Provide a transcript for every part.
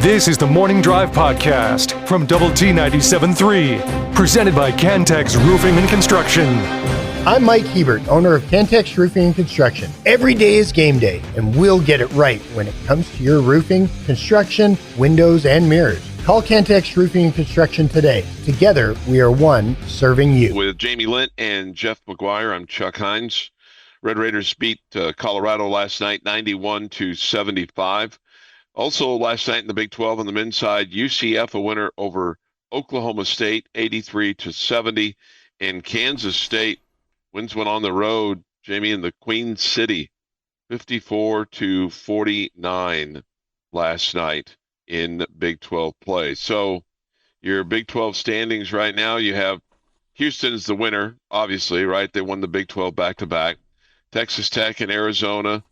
This is the Morning Drive Podcast from Double T 97.3, presented by Cantex Roofing and Construction. I'm Mike Hebert, owner of Cantex Roofing and Construction. Every day is game day, and we'll get it right when it comes to your roofing, construction, windows, and mirrors. Call Cantex Roofing and Construction today. Together, we are one serving you. With Jamie Lent and Jeff McGuire, I'm Chuck Heinz. Red Raiders beat Colorado last night, 91-75. Also last night in the Big 12 on the men's side, UCF a winner over Oklahoma State, 83-70. And Kansas State wins one on the road, Jamie, in the Queen City, 54-49 last night in Big 12 play. So your Big 12 standings right now, you have Houston's the winner, obviously, right? They won the Big 12 back-to-back. Texas Tech and Arizona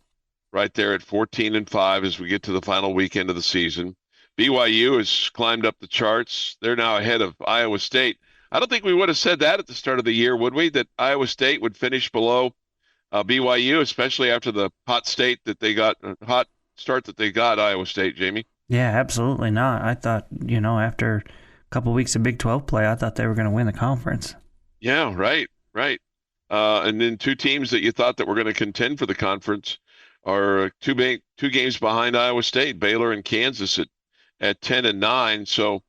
right there at 14-5 as we get to the final weekend of the season. BYU has climbed up the charts. They're now ahead of Iowa State. I don't think we would have said that at the start of the year, would we, that Iowa State would finish below BYU, especially after the hot start that they got, Iowa State, Jamie? Yeah, absolutely not. I thought, after a couple weeks of Big 12 play, I thought they were going to win the conference. Yeah, right. And then two teams that you thought that were going to contend for the conference are two games behind Iowa State, Baylor and Kansas at 10-9. So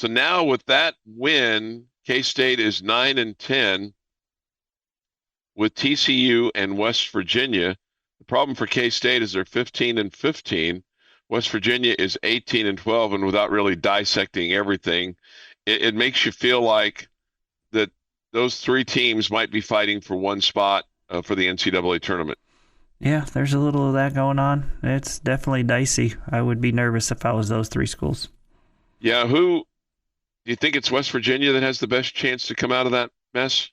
now with that win, K-State is 9-10 with TCU and West Virginia. The problem for K-State is they're 15-15. West Virginia is 18-12, and without really dissecting everything, it makes you feel like that those three teams might be fighting for one spot for the NCAA tournament. Yeah, there's a little of that going on. It's definitely dicey. I would be nervous if I was those three schools. Yeah, do you think it's West Virginia that has the best chance to come out of that mess?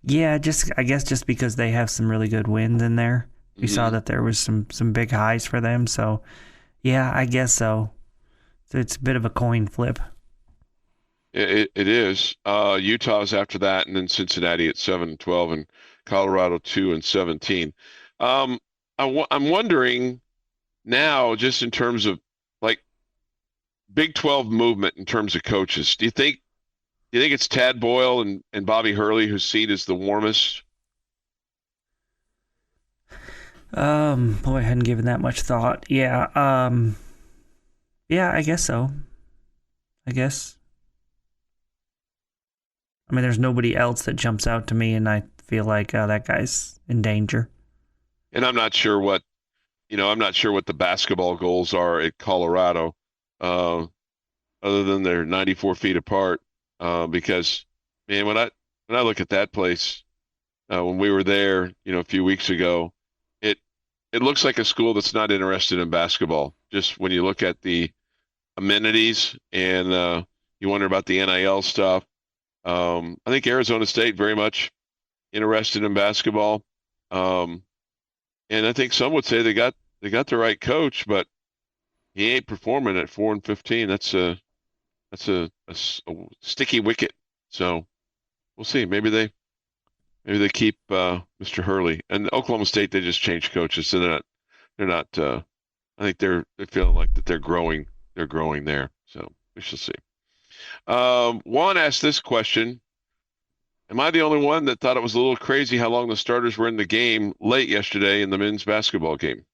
Yeah, I guess just because they have some really good wins in there. We saw that there was some big highs for them. So, yeah, I guess so. It's a bit of a coin flip. It is. Utah's after that, and then Cincinnati at 7-12, and Colorado 2-17. I'm wondering now, just in terms of like Big 12 movement in terms of coaches, do you think it's Tad Boyle and Bobby Hurley whose seat is the warmest? Boy, I hadn't given that much thought. Yeah. I guess so. I mean, there's nobody else that jumps out to me, and I feel like that guy's in danger. And I'm not sure what the basketball goals are at Colorado, other than they're 94 feet apart. Because, man, when I look at that place, when we were there, a few weeks ago, it looks like a school that's not interested in basketball. Just when you look at the amenities and you wonder about the NIL stuff. I think Arizona State very much interested in basketball. And I think some would say they got the right coach, but he ain't performing at 4-15. That's a sticky wicket. So we'll see. Maybe they keep Mr. Hurley. And Oklahoma State, they just changed coaches, so they're not. I think they're feeling like that they're growing. They're growing there. So we shall see. Juan asked this question. Am I the only one that thought it was a little crazy how long the starters were in the game late yesterday in the men's basketball game?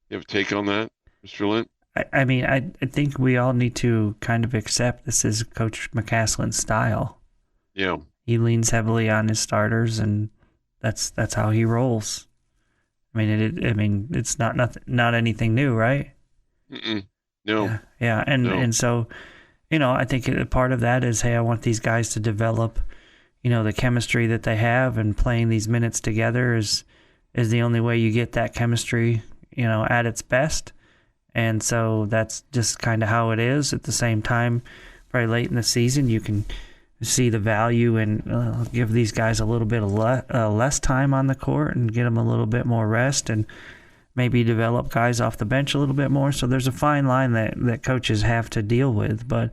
You have a take on that, Mr. Lent? I mean, I think we all need to kind of accept this is Coach McCaslin's style. Yeah. He leans heavily on his starters, and that's how he rolls. I mean, it's not anything new, right? No. Yeah. And so, I think part of that is, hey, I want these guys to develop, the chemistry that they have, and playing these minutes together is the only way you get that chemistry, at its best. And so that's just kind of how it is. At the same time, very late in the season, you can see the value and give these guys a little bit of less time on the court and get them a little bit more rest and maybe develop guys off the bench a little bit more. So there's a fine line that coaches have to deal with. But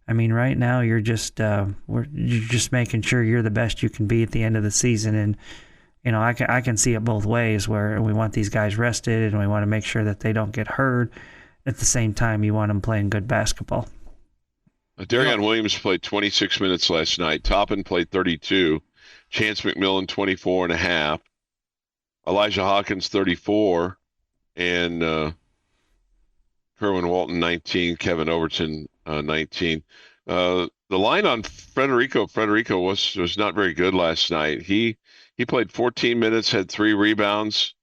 I mean, right now you're just making sure you're the best you can be at the end of the season, and I can see it both ways, where we want these guys rested and we want to make sure that they don't get hurt. At the same time, you want them playing good basketball. Darion Williams played 26 minutes last night. Toppin played 32. Chance McMillan, 24 and a half. Elijah Hawkins, 34. And Kerwin Walton, 19. Kevin Overton, 19. The line on Frederico was not very good last night. He played 14 minutes, had 3 rebounds,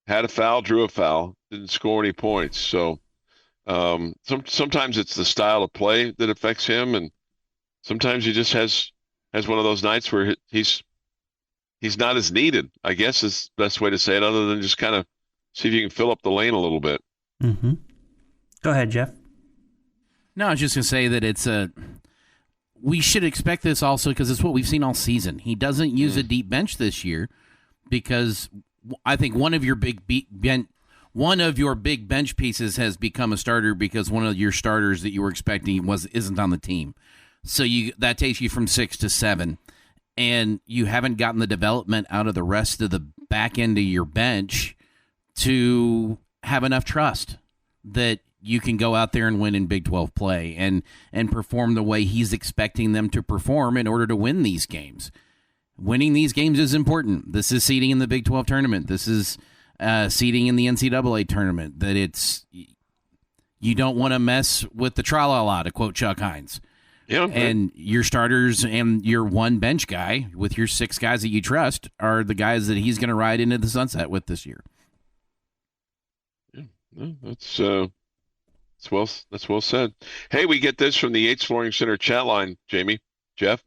had a foul, drew a foul, didn't score any points. So sometimes it's the style of play that affects him, and sometimes he just has one of those nights where he's not as needed, I guess is the best way to say it, other than just kind of see if you can fill up the lane a little bit. Mm-hmm. Go ahead, Jeff. No, I was just going to say that we should expect this also because it's what we've seen all season. He doesn't use a deep bench this year because I think one of your big bench pieces has become a starter because one of your starters that you were expecting isn't on the team. So that takes you from 6 to 7, and you haven't gotten the development out of the rest of the back end of your bench to have enough trust that you can go out there and win in Big 12 play and perform the way he's expecting them to perform in order to win these games. Winning these games is important. This is seeding in the Big 12 tournament. This is seeding in the NCAA tournament. That you don't want to mess with the tra-la-la, to quote Chuck Heinz. Yeah, and your starters and your one bench guy with your 6 guys that you trust are the guys that he's going to ride into the sunset with this year. Yeah, that's well said. Hey, we get this from the Yates Flooring Center chat line, Jamie, Jeff.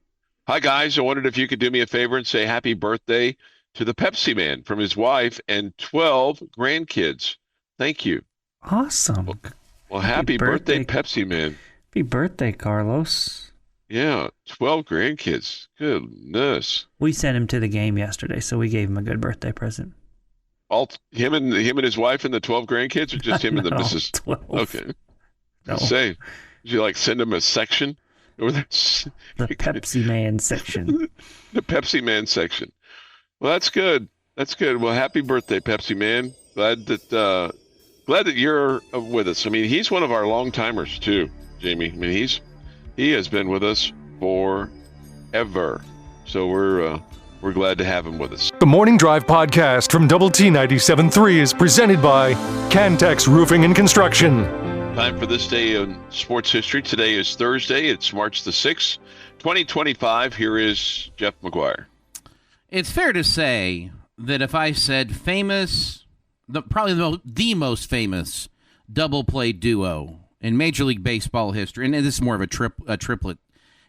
Hi, guys. I wondered if you could do me a favor and say happy birthday to the Pepsi Man from his wife and 12 grandkids. Thank you. Awesome. Well, happy birthday, Pepsi Man. Happy birthday, Carlos. Yeah, 12 grandkids. Goodness. We sent him to the game yesterday, so we gave him a good birthday present. All him and his wife and the 12 grandkids, or just him and the missus? 12. Okay. No. Did you send him a section? Or the Pepsi Man section. The Pepsi Man section. Well, that's good. That's good. Well, happy birthday, Pepsi Man. Glad that you're with us. I mean, he's one of our long timers too, Jamie. I mean, he has been with us forever. So we're glad to have him with us. The Morning Drive podcast from Double T 97.3 is presented by Cantex Roofing and Construction. Time for this day in sports history. Today is Thursday. It's March the 6th, 2025. Here is Jeff McGuire. It's fair to say that if I said probably the most famous double play duo in Major League Baseball history, and this is more of a triplet,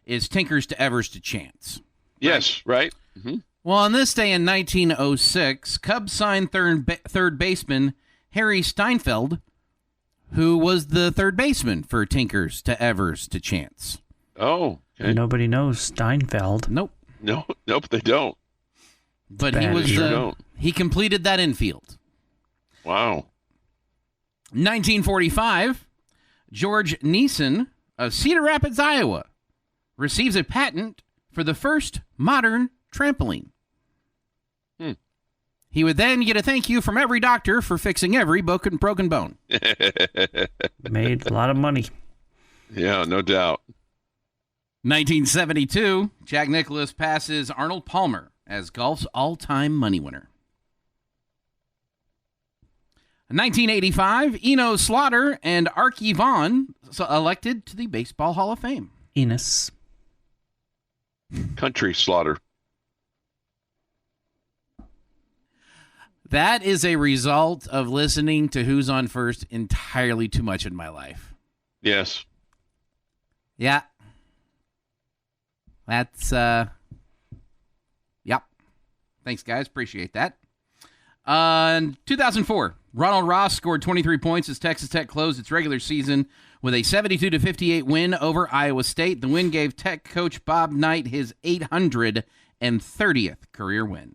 is Tinkers to Evers to Chance. Yes, right? Mm-hmm. Well, on this day in 1906, Cubs signed third baseman Harry Steinfeld, who was the third baseman for Tinkers to Evers to Chance. Oh, okay. Nobody knows Steinfeld. Nope, they don't. But he completed that infield. Wow. 1945, George Neeson of Cedar Rapids, Iowa, receives a patent for the first modern trampoline. He would then get a thank you from every doctor for fixing every broken bone. Made a lot of money. Yeah, no doubt. 1972, Jack Nicklaus passes Arnold Palmer as golf's all-time money winner. 1985, Eno Slaughter and Archie Vaughn elected to the Baseball Hall of Fame. Enos. Country Slaughter. That is a result of listening to Who's on First entirely too much in my life. Yes. Yeah. That's, yep. Thanks, guys. Appreciate that. In 2004, Ronald Ross scored 23 points as Texas Tech closed its regular season with a 72-58 win over Iowa State. The win gave Tech coach Bob Knight his 830th career win.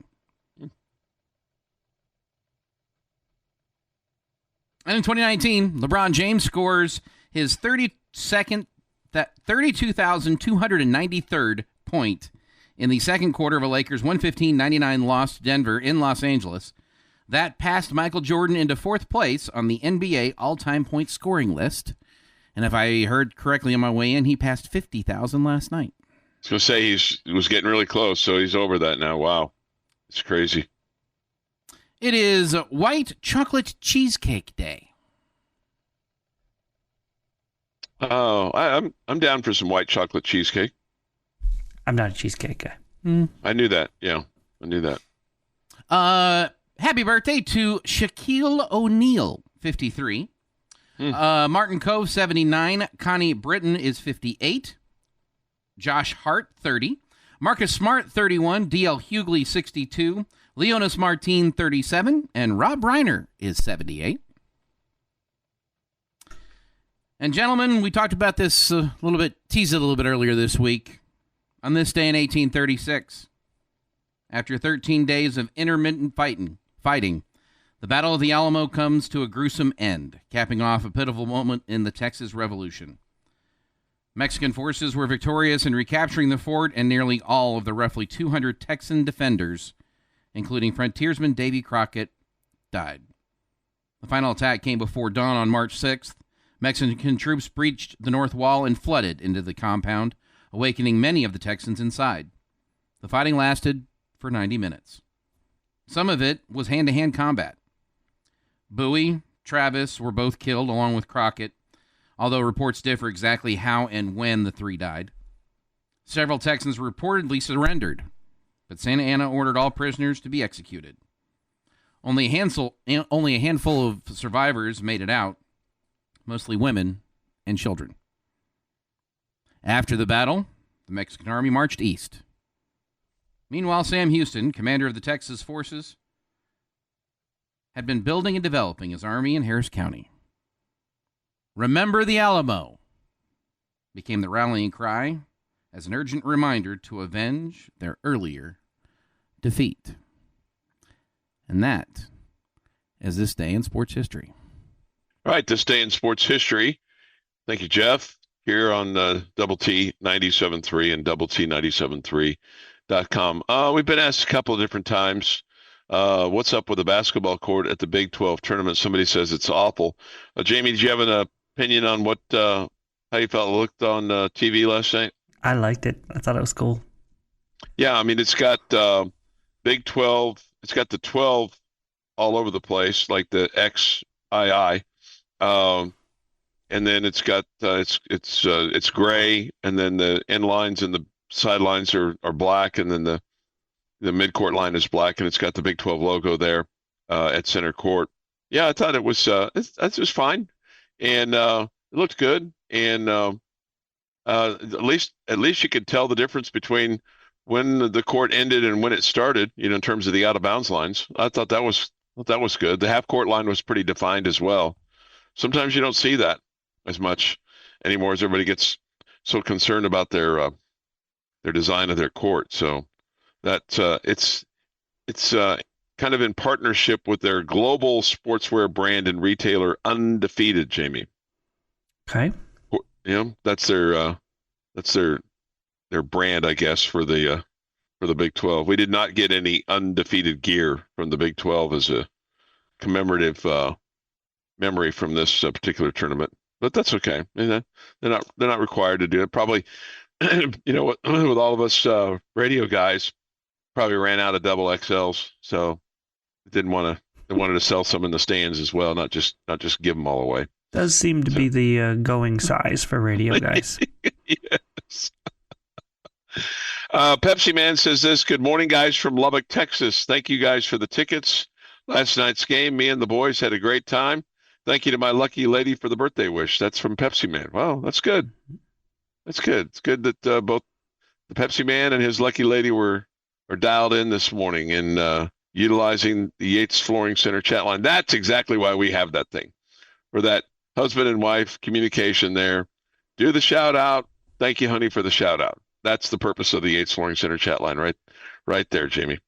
And in 2019, LeBron James scores his 32,293rd point in the second quarter of a Lakers 115-99 loss to Denver in Los Angeles. That passed Michael Jordan into fourth place on the NBA all-time point scoring list. And if I heard correctly on my way in, he passed 50,000 last night. I was going to say he was getting really close, so he's over that now. Wow. It's crazy. It is White Chocolate Cheesecake Day. Oh, I'm down for some white chocolate cheesecake. I'm not a cheesecake guy. I knew that. Yeah, I knew that. Happy birthday to Shaquille O'Neal, 53. Martin Cove, 79. Connie Britton is 58. Josh Hart, 30. Marcus Smart, 31. D.L. Hughley, 62. Leonis Martin, 37. And Rob Reiner is 78. And gentlemen, we talked about this a little bit, teased it a little bit earlier this week. On this day in 1836, after 13 days of intermittent fighting, the Battle of the Alamo comes to a gruesome end, capping off a pivotal moment in the Texas Revolution. Mexican forces were victorious in recapturing the fort, and nearly all of the roughly 200 Texan defenders, including frontiersman Davy Crockett, died. The final attack came before dawn on March 6th. Mexican troops breached the north wall and flooded into the compound, awakening many of the Texans inside. The fighting lasted for 90 minutes. Some of it was hand-to-hand combat. Bowie, Travis were both killed along with Crockett, although reports differ exactly how and when the three died. Several Texans reportedly surrendered, but Santa Anna ordered all prisoners to be executed. Only a handful of survivors made it out, mostly women and children. After the battle, the Mexican army marched east. Meanwhile, Sam Houston, commander of the Texas forces, had been building and developing his army in Harris County. Remember the Alamo became the rallying cry as an urgent reminder to avenge their earlier defeat. And that is this day in sports history. All right, this day in sports history. Thank you, Jeff, here on Double T 97.3 and Double T 97.3.com. We've been asked a couple of different times, what's up with the basketball court at the Big 12 tournament? Somebody says it's awful. Jamie, did you have an opinion on how you felt it looked on TV last night? I liked it. I thought it was cool. Yeah, I mean, it's got Big 12. It's got the 12 all over the place, like the XII. And then it's got it's gray, and then the end lines and the sidelines are black, and then the midcourt line is black, and it's got the Big 12 logo there at center court. Yeah, I thought it was that's just fine, and it looked good, and at least you could tell the difference between when the court ended and when it started, in terms of the out of bounds lines. I thought that was good. The half court line was pretty defined as well. Sometimes you don't see that as much anymore, as everybody gets so concerned about their design of their court. So that it's kind of in partnership with their global sportswear brand and retailer Undefeated, Jamie. Okay. That's their brand, I guess, for the Big 12. We did not get any undefeated gear from the Big 12 as a commemorative memory from this particular tournament, but that's okay. They're not required to do it. Probably, with all of us radio guys, probably ran out of double XLs, so they wanted to sell some in the stands as well, not just give them all away. Does seem to be the going size for radio guys. Yes. Pepsi Man says this: good morning, guys, from Lubbock, Texas. Thank you guys for the tickets. Last night's game, me and the boys had a great time. Thank you to my lucky lady for the birthday wish. That's from Pepsi Man. Wow, that's good. That's good. It's good that both the Pepsi Man and his lucky lady are dialed in this morning and utilizing the Yates Flooring Center chat line. That's exactly why we have that thing, for that husband and wife communication there. Do the shout out. Thank you, honey, for the shout out. That's the purpose of the Yates Flooring Center chat line, right there, Jamie.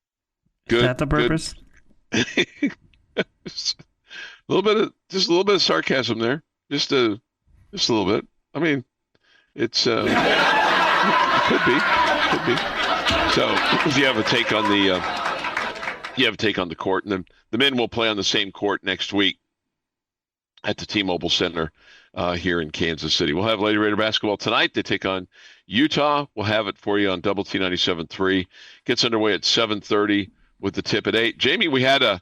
Good. Is that the purpose? A little bit of sarcasm there, just a little bit. I mean, it's it could be. So you have a take on the court, and then the men will play on the same court next week at the T-Mobile Center here in Kansas City. We'll have Lady Raider basketball tonight. They take on Utah. We'll have it for you on Double T 97.3. Gets underway at 7:30 with the tip at 8. Jamie, we had an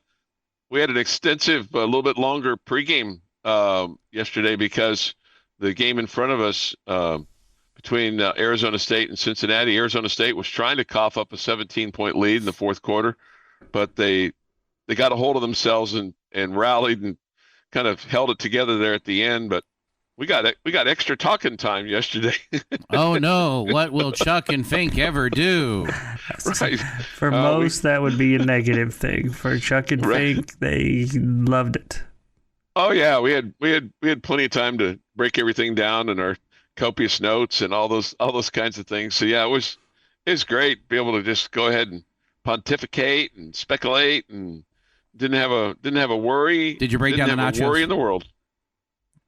extensive, a little bit longer pregame yesterday because the game in front of us between Arizona State and Cincinnati. Arizona State was trying to cough up a 17-point lead in the fourth quarter, but they got a hold of themselves and rallied and kind of held it together there at the end. But we got extra talking time yesterday. Oh no! What will Chuck and Fink ever do? Right. For most, that would be a negative thing. For Chuck and Fink, they loved it. Oh yeah, we had plenty of time to break everything down in our copious notes and all those kinds of things. So yeah, it was great to be able to just go ahead and pontificate and speculate and didn't have a worry. Did you break down the nachos? Worry in the world.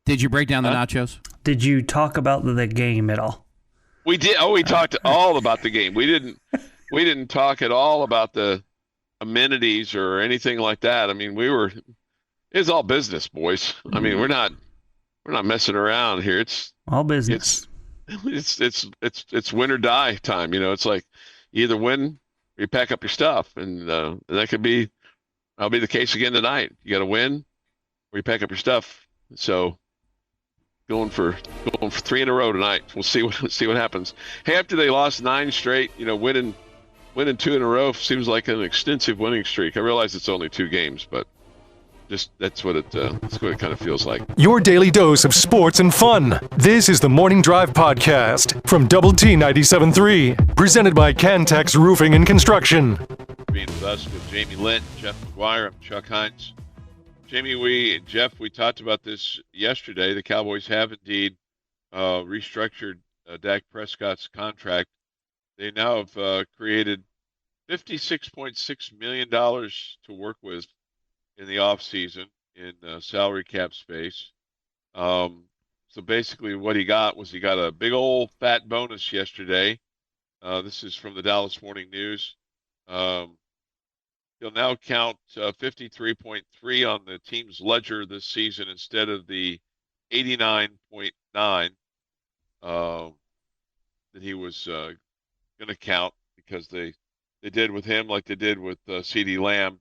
Did you break down the nachos? Did you talk about the game at all? We did. Oh, we talked all about the game. We didn't talk at all about the amenities or anything like that. I mean, it's all business, boys. I mean, we're not messing around here. It's all business. It's win or die time. You know, it's like you either win or you pack up your stuff, and that'll be the case again tonight. You got to win or you pack up your stuff. So going for 3 in a row tonight. We'll see what happens. Hey, after they lost 9 straight, winning 2 in a row seems like an extensive winning streak. I realize it's only 2 games, but just that's what it kind of feels like. Your daily dose of sports and fun. This is the Morning Drive Podcast from Double T 97.3, presented by Cantex Roofing and Construction. Being with us with Jamie Lent, Jeff McGuire, I'm Chuck Heinz. Jamie, Jeff, we talked about this yesterday. The Cowboys have indeed restructured Dak Prescott's contract. They now have created $56.6 million to work with in the offseason in salary cap space. So basically what he got a big old fat bonus yesterday. This is from the Dallas Morning News. He'll now count 53.3 on the team's ledger this season instead of the 89.9 that he was going to count, because they did with him like they did with CeeDee Lamb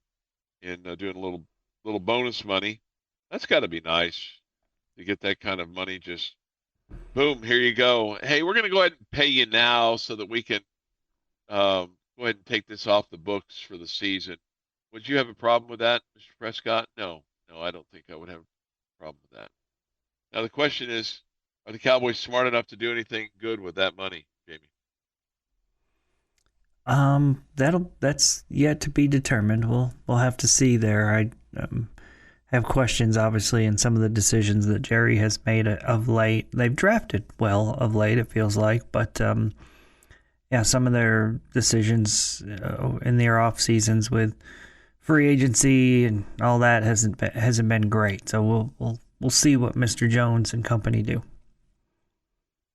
in doing a little bonus money. That's got to be nice to get that kind of money. Just boom, here you go. Hey, we're going to go ahead and pay you now so that we can go ahead and take this off the books for the season. Would you have a problem with that, Mr. Prescott? No, I don't think I would have a problem with that. Now the question is, are the Cowboys smart enough to do anything good with that money, Jamie? That's yet to be determined. We'll have to see there. I have questions, obviously, in some of the decisions that Jerry has made of late. They've drafted well of late, it feels like, but some of their decisions in their off seasons with free agency and all that hasn't been great. So we'll see what Mr. Jones and company do.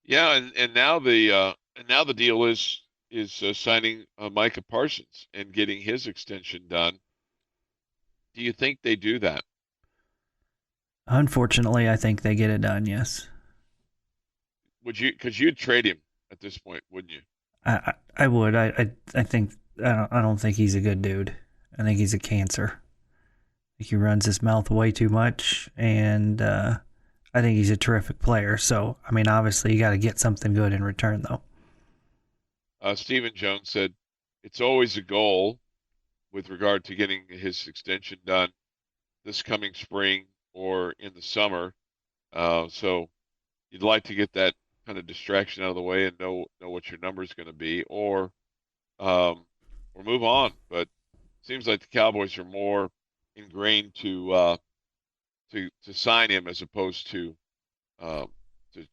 Yeah, and now the deal is signing Micah Parsons and getting his extension done. Do you think they do that? Unfortunately, I think they get it done. Yes. Would you? Because you'd trade him at this point, wouldn't you? I would. I think I don't think he's a good dude. I think he's a cancer. I think he runs his mouth way too much, and I think he's a terrific player. So, I mean, obviously, you got to get something good in return, though. Stephen Jones said it's always a goal with regard to getting his extension done this coming spring or in the summer. So you'd like to get that kind of distraction out of the way and know what your number is going to be, or move on. But it seems like the Cowboys are more ingrained to sign him as opposed to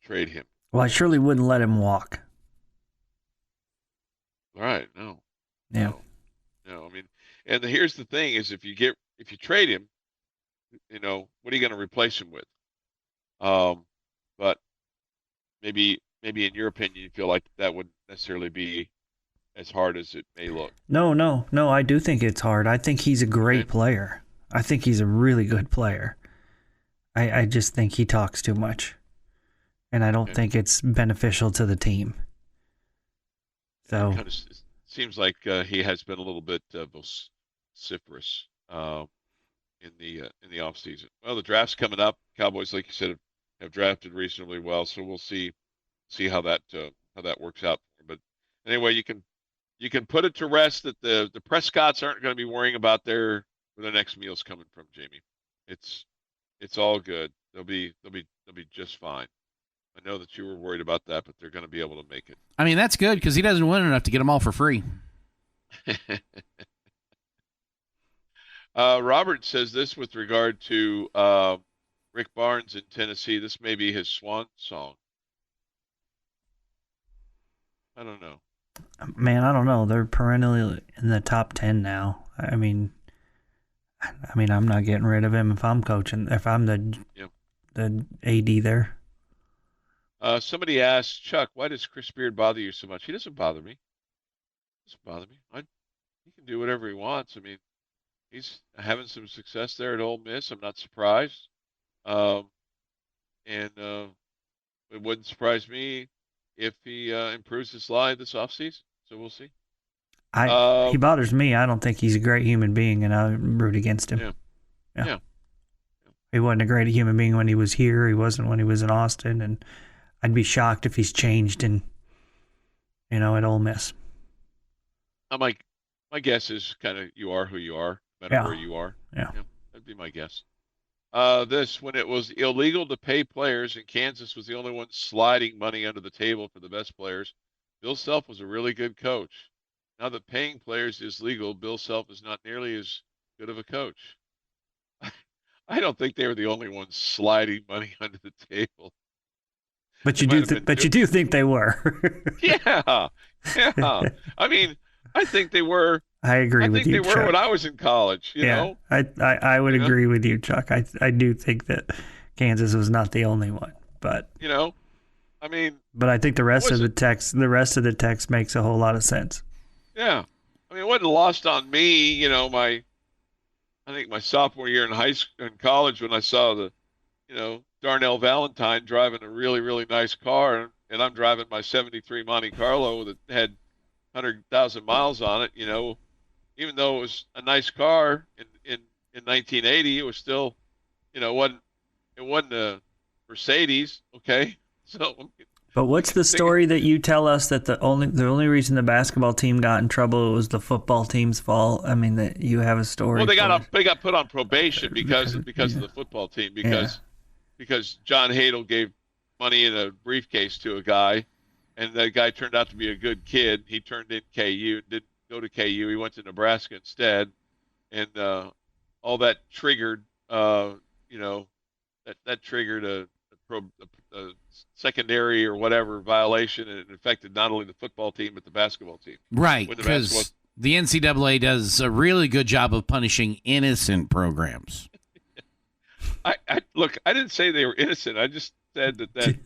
trade him. Well, I surely wouldn't let him walk. All right, no. Yeah. No. I mean, and here's the thing: is if you trade him, what are you going to replace him with? But maybe in your opinion, you feel like that wouldn't necessarily be as hard as it may look. No. I do think it's hard. I think he's a great Okay. player. I think he's a really good player. I just think he talks too much. And I don't Okay. think it's beneficial to the team. So, Kind of seems like he has been a little bit vociferous in the off season. Well, the draft's coming up. Cowboys, like you said, have drafted reasonably well, so we'll see how that works out. But anyway, you can put it to rest that the Prescotts aren't going to be worrying about where their next meal's coming from, Jamie. It's all good. They'll be just fine. I know that you were worried about that, but they're going to be able to make it. I mean, that's good because he doesn't win enough to get them all for free. Robert says this with regard to Rick Barnes in Tennessee. This may be his swan song. I don't know. man, I don't know. They're perennially in the top 10 now. I mean, I'm not getting rid of him if I'm coaching, if I'm the AD there. Somebody asked Chuck, why does Chris Beard bother you so much? He doesn't bother me. He doesn't bother me. He can do whatever he wants. I mean, he's having some success there at Ole Miss. I'm not surprised. And it wouldn't surprise me if he improves his line this offseason. So we'll see. He bothers me. I don't think he's a great human being, and I root against him. Yeah. He wasn't a great human being when he was here. He wasn't when he was in Austin, and I'd be shocked if he's changed at Ole Miss. My guess is kind of you are who you are, no matter where you are. Yeah. That'd be my guess. When it was illegal to pay players and Kansas was the only one sliding money under the table for the best players, Bill Self was a really good coach. Now that paying players is legal, Bill Self is not nearly as good of a coach. I don't think they were the only ones sliding money under the table. But you do think they were. Yeah. I mean, I think they were. I agree with you, I think they were Chuck. when I was in college, you know? I would agree with you, Chuck. I do think that Kansas was not the only one, but I mean, but I think the rest of the text makes a whole lot of sense. Yeah. I mean, it wasn't lost on me, I think my sophomore year in college when I saw Darnell Valentine driving a really, really nice car, and I'm driving my 73 Monte Carlo that had 100,000 miles on it, even though it was a nice car in 1980, it was still, it wasn't a Mercedes, okay? So But what's the story that you tell us that the only reason the basketball team got in trouble was the football team's fault? I mean, that you have a story. Well, they got put on probation because of the football team because John Hadel gave money in a briefcase to a guy, and that guy turned out to be a good kid. He turned in KU, didn't go to KU. He went to Nebraska instead, and all that triggered, that triggered a secondary or whatever violation, and it affected not only the football team but the basketball team. Right, because the NCAA does a really good job of punishing innocent programs. I didn't say they were innocent. I just said that.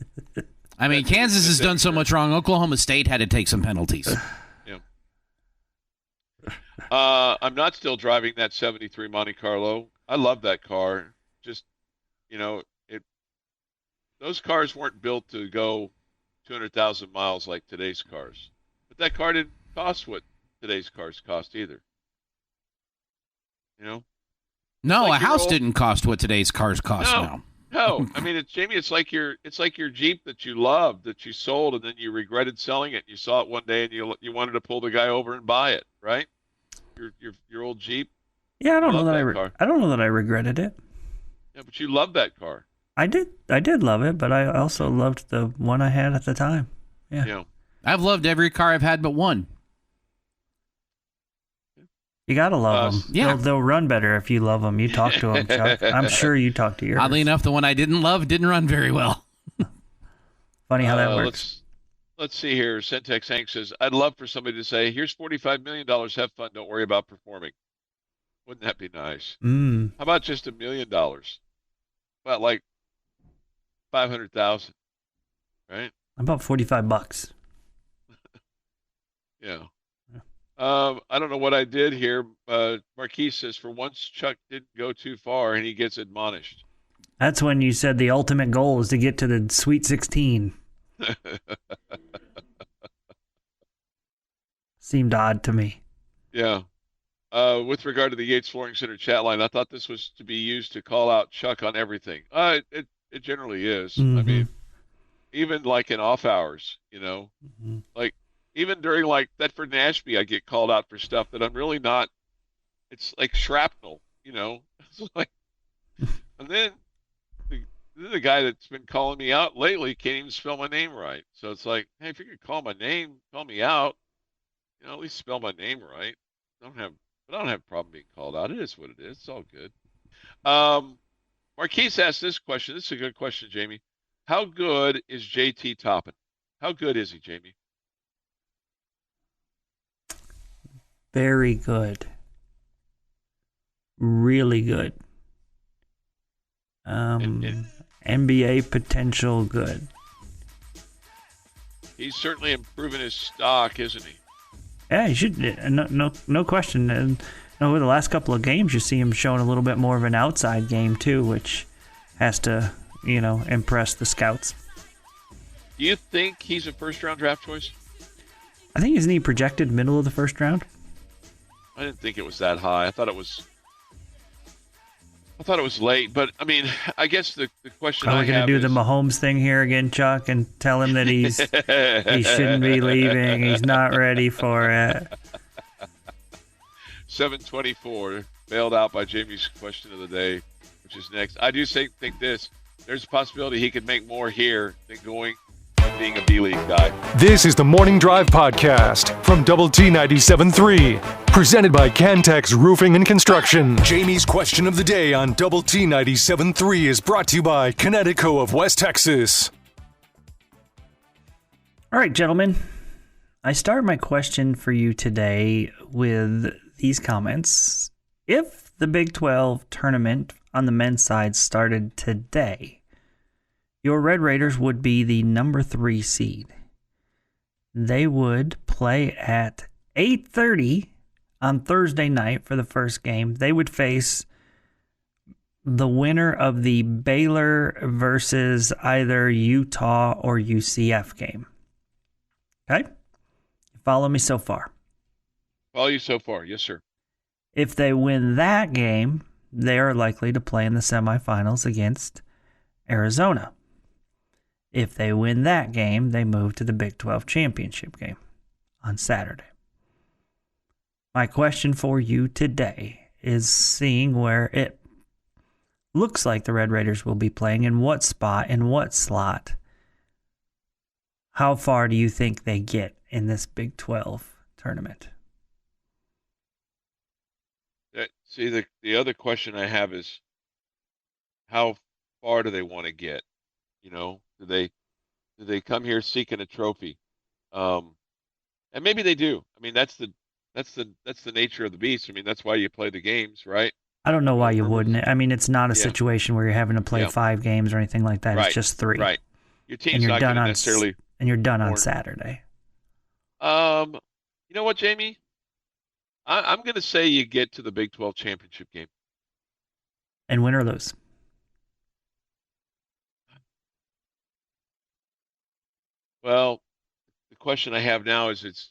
I mean, Kansas has done so much wrong. Oklahoma State had to take some penalties. Yeah. I'm not still driving that 73 Monte Carlo. I love that car. Just, those cars weren't built to go 200,000 miles like today's cars. But that car didn't cost what today's cars cost either. No, like a house didn't cost what today's cars cost now. No, I mean, Jamie, it's like your Jeep that you loved, that you sold, and then you regretted selling it. You saw it one day, and you wanted to pull the guy over and buy it, right? Your old Jeep. Yeah, I don't know that I regretted it. Yeah, but you loved that car. I did love it, but I also loved the one I had at the time. Yeah. I've loved every car I've had but one. You gotta love them. Yeah. They'll run better if you love them. You talk to them, Chuck. I'm sure you talk to yours. Oddly enough, the one I didn't love didn't run very well. Funny how that works. Let's see here. Centex Hank says, I'd love for somebody to say, here's $45 million. Have fun. Don't worry about performing. Wouldn't that be nice? How about just $1 million? About like 500,000, right? About $45. Yeah. I don't know what I did here. Marquise says, for once, Chuck didn't go too far, and he gets admonished. That's when you said the ultimate goal is to get to the Sweet 16. Seemed odd to me. Yeah. With regard to the Yates Flooring Center chat line, I thought this was to be used to call out Chuck on everything. It generally is. Mm-hmm. I mean, even like in off hours, like even during like Thetford and Ashby, I get called out for stuff that I'm really not. It's like shrapnel, It's like, and then the guy that's been calling me out lately can't even spell my name right. So it's like, hey, if you could call my name, call me out, at least spell my name right. I don't have a problem being called out. It is what it is. It's all good. Marquise asked this question. This is a good question, Jamie. How good is JT Toppin? How good is he, Jamie? Very good. Really good. NBA potential good. He's certainly improving his stock, isn't he? Yeah, he should. No question. And over the last couple of games, you see him showing a little bit more of an outside game too, which has to, impress the scouts. Do you think he's a first-round draft choice? I think isn't he projected middle of the first round? I didn't think it was that high. I thought it was late, but I mean, I guess the question Are I we going to do the Mahomes thing here again, Chuck, and tell him that he shouldn't be leaving? He's not ready for it. 7:24, bailed out by Jamie's question of the day, which is next. I do think this. There's a possibility he could make more here than going and being a B-League guy. This is the Morning Drive Podcast from Double T 97.3. Presented by Cantex Roofing and Construction. Jamie's question of the day on Double T 97.3 is brought to you by Connecticut of West Texas. All right, gentlemen. I start my question for you today with these comments. If the Big 12 tournament on the men's side started today, your Red Raiders would be the number 3 seed. They would play at 8:30 on Thursday night for the first game. They would face the winner of the Baylor versus either Utah or UCF game. Okay? Follow me so far. Follow you so far. Yes, sir. If they win that game, they are likely to play in the semifinals against Arizona. If they win that game, they move to the Big 12 championship game on Saturday. My question for you today is seeing where it looks like the Red Raiders will be playing, in what spot, in what slot. How far do you think they get in this Big 12 tournament? See, the other question I have is, how far do they want to get? Do they come here seeking a trophy? And maybe they do. I mean, that's the nature of the beast. I mean, that's why you play the games, right? I don't know why you wouldn't. I mean, it's not a situation where you're having to play 5 games or anything like that. Right. It's just 3. Right. Your team's not going to necessarily. And you're done on Saturday. You know what, Jamie? I'm going to say you get to the Big 12 championship game. And win or lose. Well, the question I have now is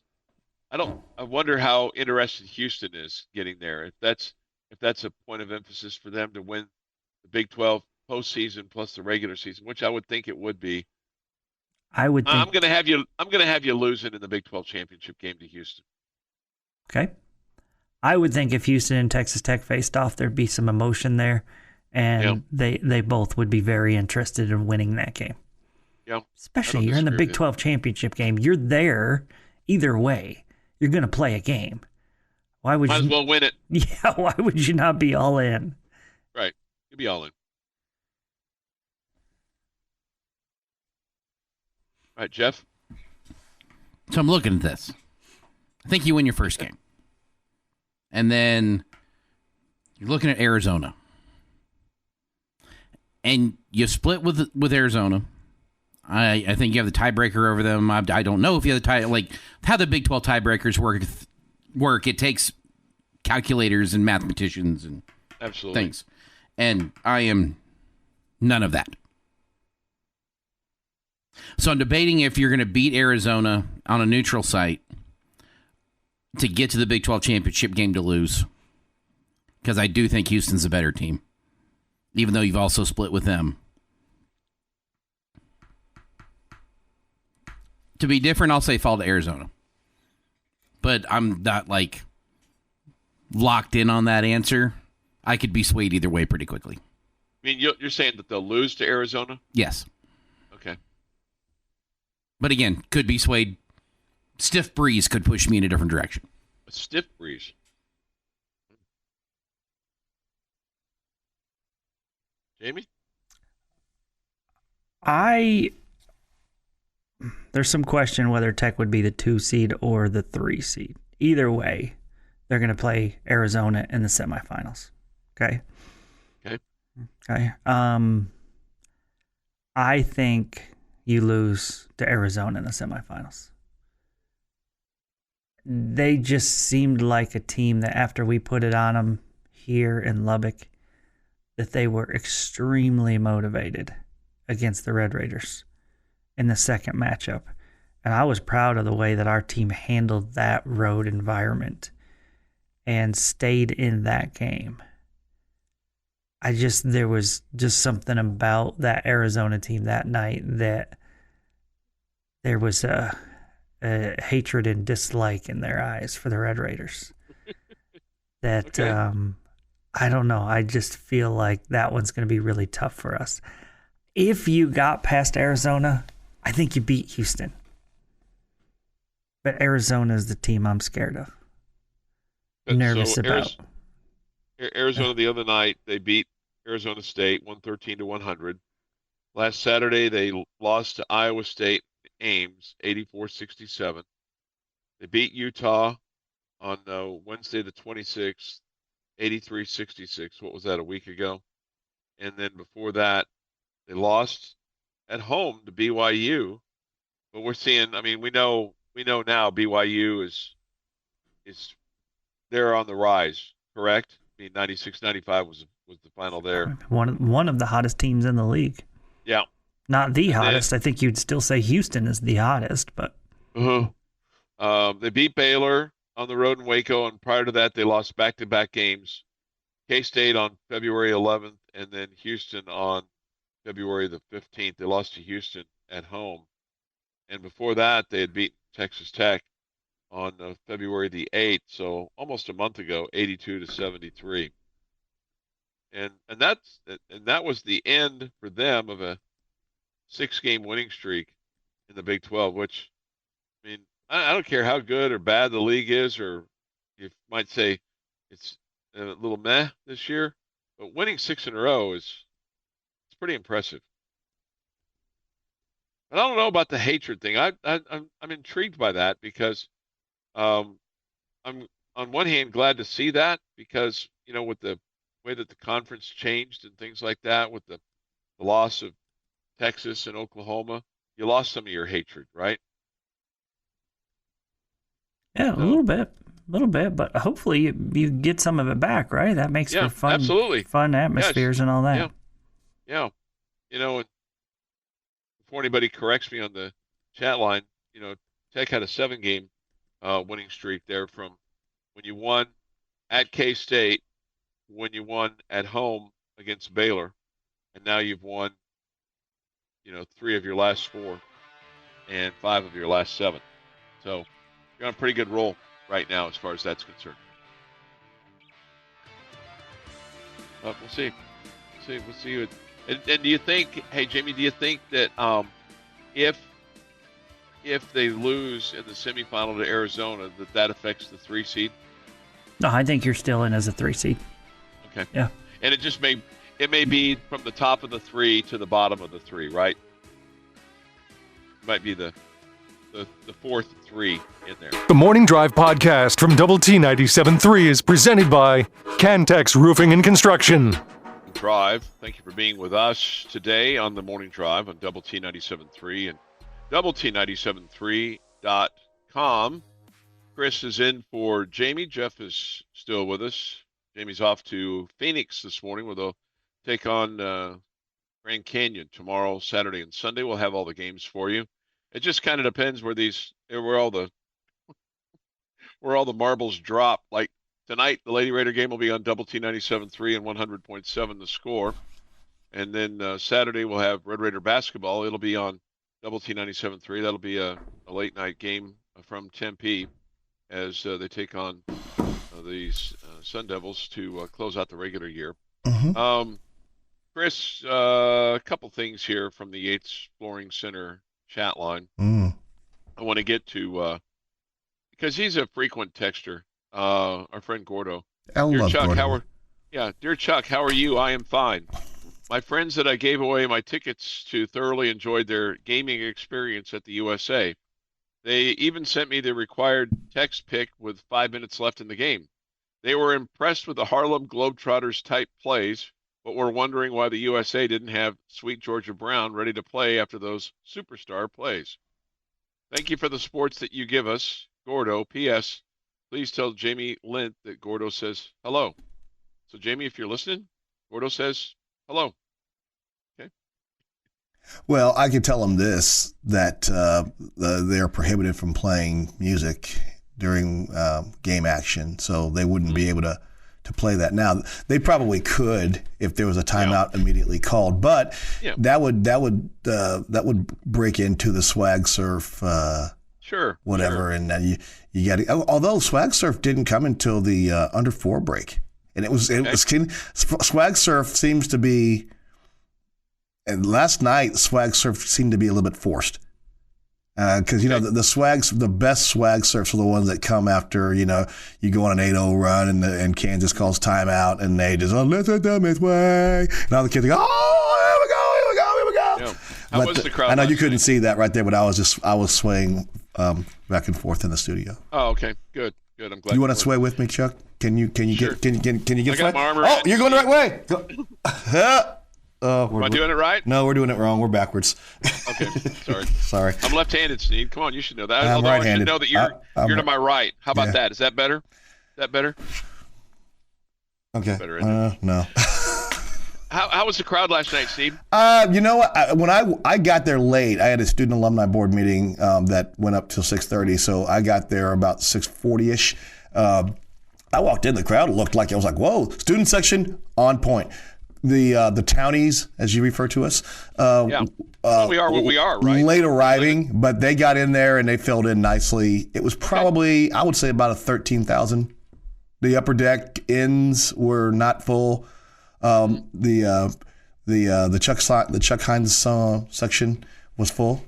I wonder how interested Houston is getting there. If that's a point of emphasis for them to win the Big 12 postseason plus the regular season, which I would think it would be. I'm going to have you losing in the Big 12 championship game to Houston. Okay. I would think if Houston and Texas Tech faced off, there'd be some emotion there, and they both would be very interested in winning that game. Yeah. Especially you're in the Big 12 championship game. You're there either way. You're going to play a game. Why would Might as well win it. Yeah, why would you not be all in? Right. You'd be all in. All right, Jeff. So I'm looking at this. I think you win your first game. And then you're looking at Arizona. And you split with Arizona. I think you have the tiebreaker over them. I don't know if you have the tie, like how the Big 12 tiebreakers work. work. It takes calculators and mathematicians and Absolutely. things. And I am none of that. So I'm debating if you're going to beat Arizona on a neutral site to get to the Big 12 championship game to lose. Because I do think Houston's a better team, even though you've also split with them. To be different, I'll say fall to Arizona. But I'm not, like, locked in on that answer. I could be swayed either way pretty quickly. I mean, you're saying that they'll lose to Arizona? Yes. Okay. But again, could be swayed. Stiff breeze could push me in a different direction. A stiff breeze. Jamie? There's some question whether Tech would be the 2 seed or the 3 seed. Either way, they're going to play Arizona in the semifinals. Okay? Okay. I think you lose to Arizona in the semifinals. They just seemed like a team that after we put it on them here in Lubbock, that they were extremely motivated against the Red Raiders in the second matchup. And I was proud of the way that our team handled that road environment and stayed in that game. There was just something about that Arizona team that night that there was a hatred and dislike in their eyes for the Red Raiders. That, okay. I don't know. I just feel like that one's going to be really tough for us. If you got past Arizona, I think you beat Houston. But Arizona is the team I'm scared of. Nervous about. Arizona the other night, they beat Arizona State 113-100. Last Saturday, they lost to Iowa State Ames 84-67. They beat Utah on Wednesday the 26th, 83-66. What was that, a week ago? And then before that, they lost at home to BYU. But we're seeing, I mean, we know now BYU is they're on the rise, correct? I mean, 96-95 was the final there. One of the hottest teams in the league. Yeah. Not the hottest. I think you'd still say Houston is the hottest, but. They beat Baylor on the road in Waco, and prior to that, they lost back-to-back games. K-State on February 11th, and then Houston on February the 15th. They lost to Houston at home. And before that, they had beaten Texas Tech on February the 8th, so almost a month ago, 82-73. And that was the end for them of a 6-game winning streak in the Big 12, which, I mean, I don't care how good or bad the league is, or you might say it's a little meh this year, but winning 6 in a row it's pretty impressive. And I don't know about the hatred thing. I'm intrigued by that because I'm on one hand glad to see that because, you know, with the way that the conference changed and things like that, with the loss of Texas and Oklahoma, you lost some of your hatred, right? Yeah, a little bit, but hopefully you get some of it back, right? That makes for fun, absolutely. Fun atmospheres and all that. Yeah. You know, and before anybody corrects me on the chat line, you know, Tech had a 7-game winning streak there from when you won at K-State, when you won at home against Baylor, and now you've won, you know, 3 of your last 4 and 5 of your last 7. So you're on a pretty good roll right now as far as that's concerned. We'll see. We'll see. And do you think, hey, Jamie, do you think that if they lose in the semifinal to Arizona, that affects the 3 seed? No, I think you're still in as a 3 seed. Okay. Yeah. And it may be from the top of the 3 to the bottom of the 3, right? It might be the 4th 3 in there. The Morning Drive podcast from Double T 97.3 is presented by Cantex Roofing and Construction. Drive. Thank you for being with us today on the Morning Drive on Double T 97.3 and Double T 97.3.com. Chris is in for Jamie. Jeff is still with us. Jamie's off to Phoenix this morning where they'll take on Grand Canyon tomorrow, Saturday, and Sunday. We'll have all the games for you. It just kind of depends where all the marbles drop. Like tonight, the Lady Raider game will be on Double T 97.3 and 100.7 The Score. And then Saturday we'll have Red Raider basketball. It'll be on Double T 97.3. That'll be a late night game from Tempe as they take on these Sun Devils to close out the regular year. Mm-hmm. Chris, a couple things here from the Yates Flooring Center chat line. I want to get to because he's a frequent texter. Our friend Gordo. Dear Chuck, dear Chuck, how are you? I am fine. My friends that I gave away my tickets to thoroughly enjoyed their gaming experience at the USA. They even sent me the required text pick with 5 minutes left in the game. They were impressed with the Harlem Globetrotters type plays, but were wondering why the USA didn't have sweet Georgia Brown ready to play after those superstar plays. Thank you for the sports that you give us. Gordo, P.S. Please tell Jamie Lent that Gordo says hello. So, Jamie, if you're listening, Gordo says hello. Well, I could tell them this, that they're prohibited from playing music during game action, so they wouldn't be able to play that. Now, they probably could if there was a timeout immediately called, but that would break into the swag surf, whatever, and then you got to. Although swag surf didn't come until the under 4 break, and it was swag surf seems to be. And last night, swag surf seemed to be a little bit forced because, the best swag surfs are the ones that come after, you go on an 8-0 run and Kansas calls timeout and they just, let's do it this way. And all the kids go, here we go. Yeah. How was the crowd? I know you couldn't see that right there, but I was swaying back and forth in the studio. Oh, okay. Good. I'm glad. You want to sway with me, Chuck? Can you sure. get I got my arm Oh, around you're going the right way. Go. Am I doing it right? No, we're doing it wrong. We're backwards. Okay, sorry. Sorry. I'm left-handed, Snead. Come on, you should know that. I'm right-handed. I should know that you're to my right. How about that? Is that better? Is that better? Okay. Better, isn't it? No. How was the crowd last night, Steve? You know what? When I got there late, I had a student alumni board meeting that went up till 6:30, so I got there about 6:40ish. I walked in, the crowd looked like, I was like, whoa, student section on point. The townies, as you refer to us, we are what we are, right? Late arriving, but they got in there and they filled in nicely. It was probably, I would say, about 13,000. The upper deck ends were not full. The Chuck Heinz section was full.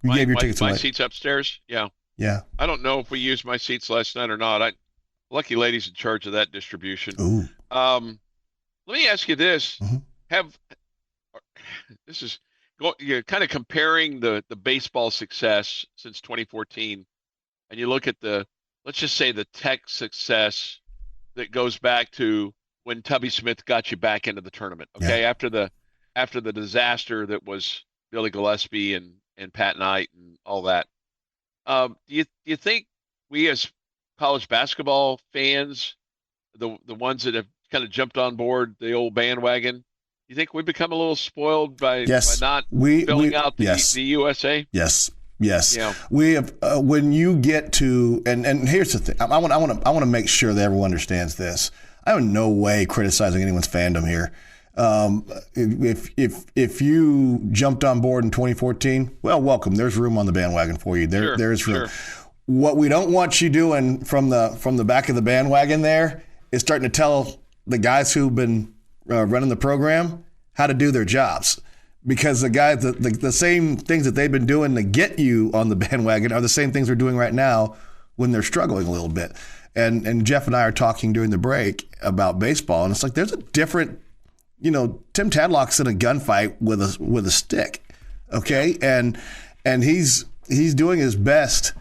You gave your tickets away. My seats upstairs, yeah. I don't know if we used my seats last night or not. Lucky lady's in charge of that distribution. Ooh. Let me ask you this: you're kind of comparing the baseball success since 2014, and you look at let's just say the Tech success that goes back to when Tubby Smith got you back into the tournament. Okay, after the disaster that was Billy Gillespie and Pat Knight and all that. Do you think we as college basketball fans, the ones that have kind of jumped on board the old bandwagon, you think we become a little spoiled by not filling out the USA? Yes. Yeah. We have when you get to and here's the thing. I want to make sure that everyone understands this. I'm in no way criticizing anyone's fandom here. If you jumped on board in 2014, well, welcome. There's room on the bandwagon for you. There's room. Sure. What we don't want you doing from the back of the bandwagon there is starting to tell the guys who've been running the program how to do their jobs, because the guys the same things that they've been doing to get you on the bandwagon are the same things they're doing right now when they're struggling a little bit. And Jeff and I are talking during the break about baseball, and it's like there's a different, Tim Tadlock's in a gunfight with a stick, okay, and he's doing his best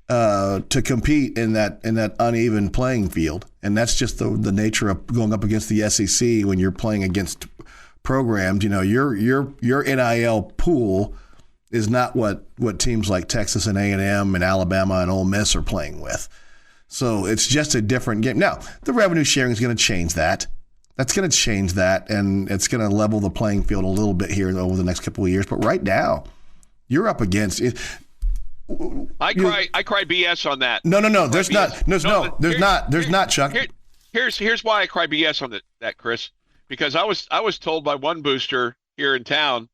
to compete in that uneven playing field, and that's just the nature of going up against the SEC when you're playing against programs. Your NIL pool is not what teams like Texas and A&M and Alabama and Ole Miss are playing with. So it's just a different game. Now, the revenue sharing is going to change that. That's going to change that, and it's going to level the playing field a little bit here over the next couple of years. But right now, you're up against it. I cry BS on that. No. There's not, Chuck. Here's why I cry BS on that, Chris. Because I was told by one booster here in town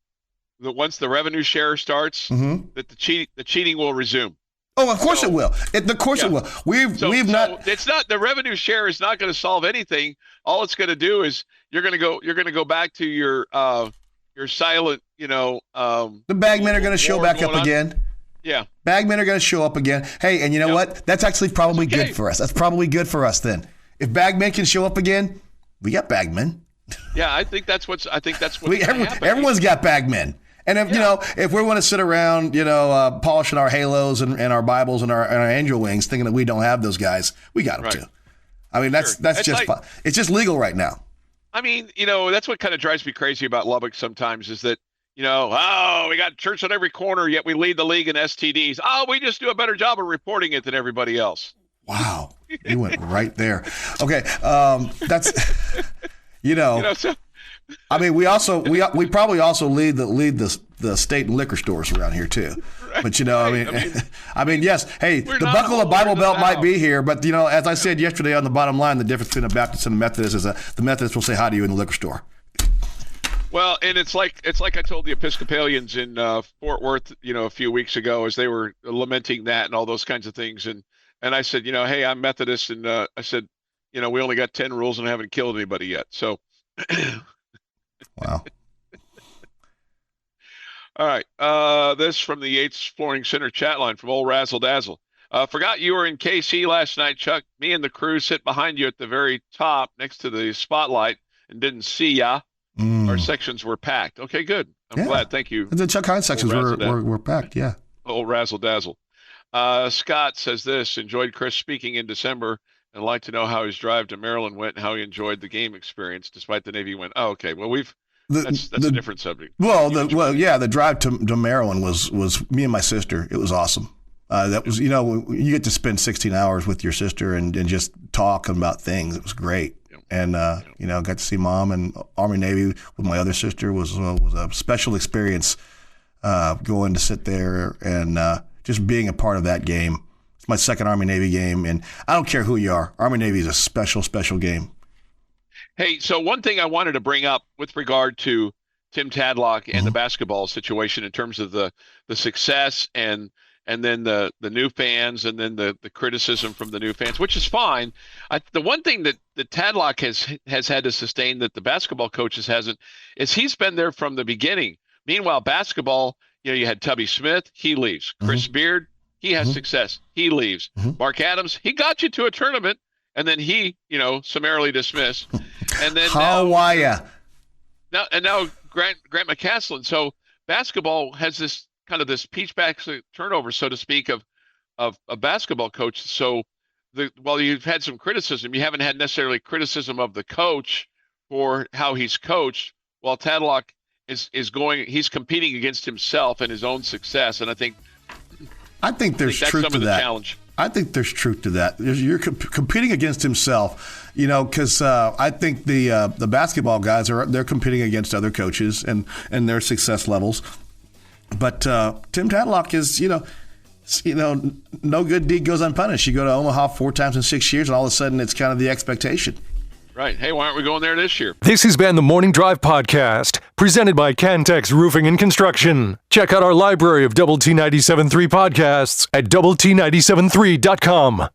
that once the revenue share starts, that the cheating will resume. Oh, of course it will. Of course it will. We've not. It's not the revenue share is not going to solve anything. All it's going to do is you're going to go back to your silent. The bagmen are going to show back up again. Yeah, bagmen are going to show up again. Hey, and you know what? That's actually probably good for us. That's probably good for us then. If bagmen can show up again, we got bagmen. Yeah, I think that's what's everyone's got bagmen. And if we want to sit around, polishing our halos and our Bibles and our angel wings, thinking that we don't have those guys, we got them too. I mean, that's just fun. It's just legal right now. I mean, that's what kind of drives me crazy about Lubbock sometimes is that, we got church on every corner, yet we lead the league in STDs. Oh, we just do a better job of reporting it than everybody else. Wow, you went right there. Okay, that's So, I mean, we probably also lead the state and liquor stores around here too. Right, but I mean, yes. Hey, the buckle of Bible Belt might be here, but as I said yesterday on the bottom line, the difference between a Baptist and a Methodist is the Methodist will say hi to you in the liquor store. Well, and it's like I told the Episcopalians in Fort Worth, a few weeks ago as they were lamenting that and all those kinds of things, and I said, hey, I'm Methodist, and I said, we only got 10 rules and haven't killed anybody yet, so. Wow. All right. This from the Yates Flooring Center chat line from old Razzle Dazzle. Forgot you were in KC last night, Chuck. Me and the crew sit behind you at the very top next to the spotlight and didn't see ya. Our sections were packed. Okay, good. I'm glad. Thank you. The Chuck Heinz sections were packed, yeah. Old Razzle Dazzle. Scott says this, enjoyed Chris speaking in December and like to know how his drive to Maryland went and how he enjoyed the game experience despite the Navy win. Oh, okay. Well, that's a different subject. The drive to Maryland was me and my sister. It was awesome. That was, you get to spend 16 hours with your sister and just talk about things. It was great. And, got to see Mom, and Army Navy with my other sister was a special experience going to sit there and just being a part of that game. It's my second Army Navy game, and I don't care who you are. Army Navy is a special, special game. Hey, so one thing I wanted to bring up with regard to Tim Tadlock and the basketball situation in terms of the success and then the new fans and then the criticism from the new fans, which is fine. The one thing that Tadlock has had to sustain that the basketball coaches hasn't is he's been there from the beginning. Meanwhile, basketball, you had Tubby Smith, he leaves. Chris Beard, he has success, he leaves. Mark Adams, he got you to a tournament, and then he, summarily dismissed. And then how are ya? Now Grant McCaslin. So basketball has this kind of this peach basket turnover, so to speak, of a basketball coach. So while you've had some criticism, you haven't had necessarily criticism of the coach for how he's coached. While Tadlock he's competing against himself and his own success, and I think there's truth to that. Challenge. I think there's truth to that. You're competing against himself, because I think the basketball guys they're competing against other coaches and their success levels. But Tim Tadlock is, no good deed goes unpunished. You go to Omaha 4 times in 6 years, and all of a sudden it's kind of the expectation. Right. Hey, why aren't we going there this year? This has been the Morning Drive Podcast, presented by Cantex Roofing and Construction. Check out our library of Double T 97.3 podcasts at doublet97.3.com.